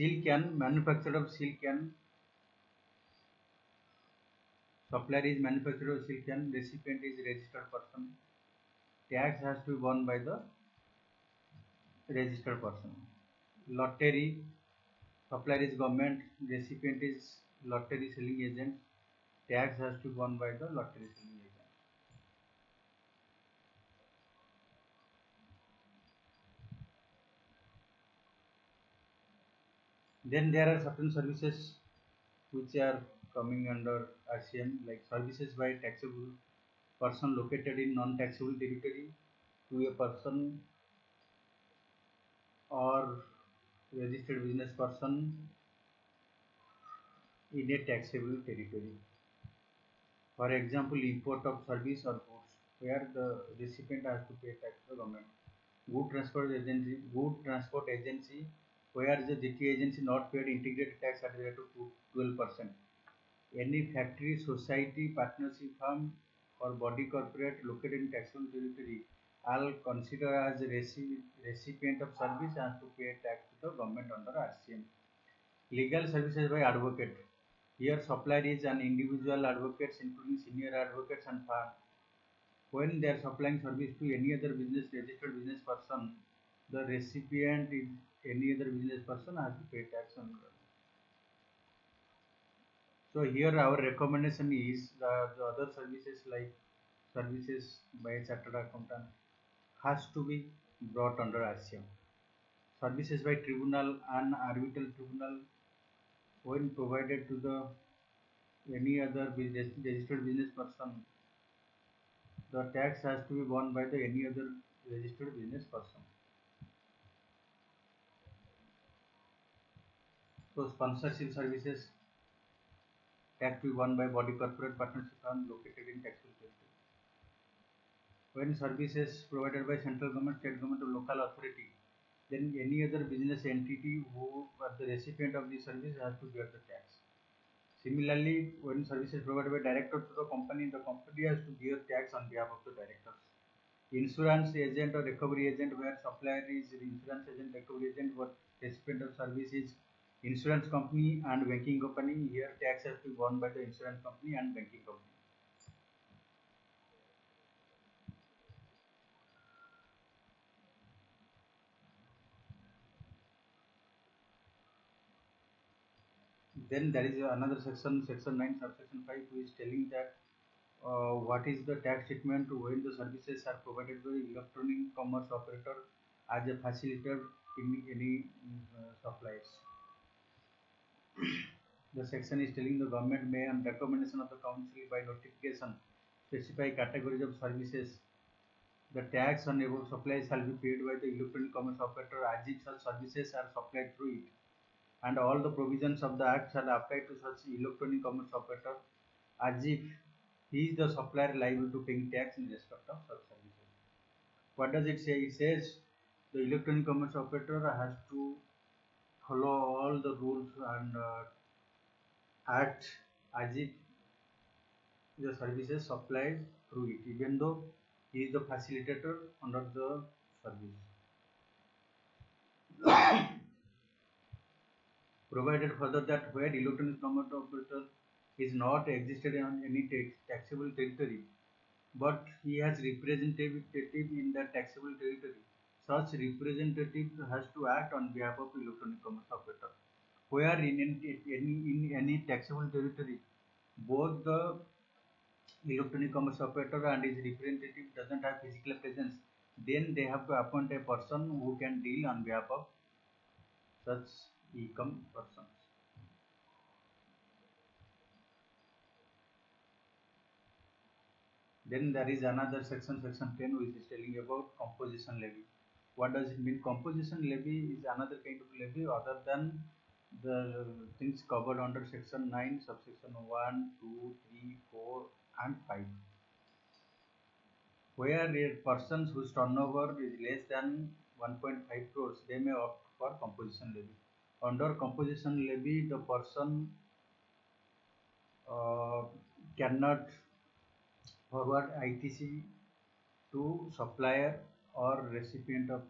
seal can, manufacturer of seal can, supplier is manufacturer of seal can, recipient is registered person. Tax has to be borne by the registered person. Lottery, supplier is government, recipient is lottery selling agent. Tax has to be borne by the lottery selling agent. Then there are certain services which are coming under RCM, like services by taxable person located in non-taxable territory to a person or registered business person in a taxable territory. For example, import of service or goods, where the recipient has to pay tax to the government. Good transport agency, where the GT agency not paid integrated tax at the rate of 12%. Any factory, society, partnership firm, or body corporate located in taxable territory are considered as recipient of service and to pay tax to the government under RCM. Legal services by advocate. Here, supplier is an individual advocates, including senior advocates and firm. When they are supplying service to any other business registered business person, the recipient is any other business person has to pay tax on. So here our recommendation is the other services like services by a chartered accountant has to be brought under RCM. Services by tribunal and arbitral tribunal, when provided to the any other registered business person, the tax has to be borne by the any other registered business person. So sponsorship services tax to be borne by body corporate partnership firm located in taxable territory. When services provided by central government, state government, or local authority, then any other business entity who are the recipient of the service has to bear the tax. Similarly, when services provided by director to the company has to bear tax on behalf of the directors. Insurance agent or recovery agent, where supplier is insurance agent, recovery agent, but recipient of service is insurance company and banking company. Here tax has to be borne by the insurance company and banking company. Then there is another section, section 9, subsection 5, who is telling that what is the tax treatment when the services are provided by electronic commerce operator as a facilitator in any suppliers. The section is telling the government may, on recommendation of the council by notification, specify categories of services. The tax on above supplies shall be paid by the electronic commerce operator as if such services are supplied through it, and all the provisions of the act shall apply to such electronic commerce operator as if he is the supplier liable to paying tax in respect of such services. What does it say? It says the electronic commerce operator has to follow all the rules and act as if the services supplied through it, even though he is the facilitator under the service. Provided further that where electronic commerce operator is not existed on any taxable territory, but he has representative in that taxable territory, such representative has to act on behalf of electronic commerce operator. Where in any taxable territory, both the electronic commerce operator and his representative doesn't have physical presence, then they have to appoint a person who can deal on behalf of such e-com persons. Then there is another section, section 10, which is telling about composition levy. What does it mean? Composition levy is another kind of levy other than the things covered under section 9, subsection 1, 2, 3, 4, and 5. Where a persons whose turnover is less than 1.5 crores, they may opt for composition levy. Under composition levy, the person cannot forward ITC to supplier or recipient of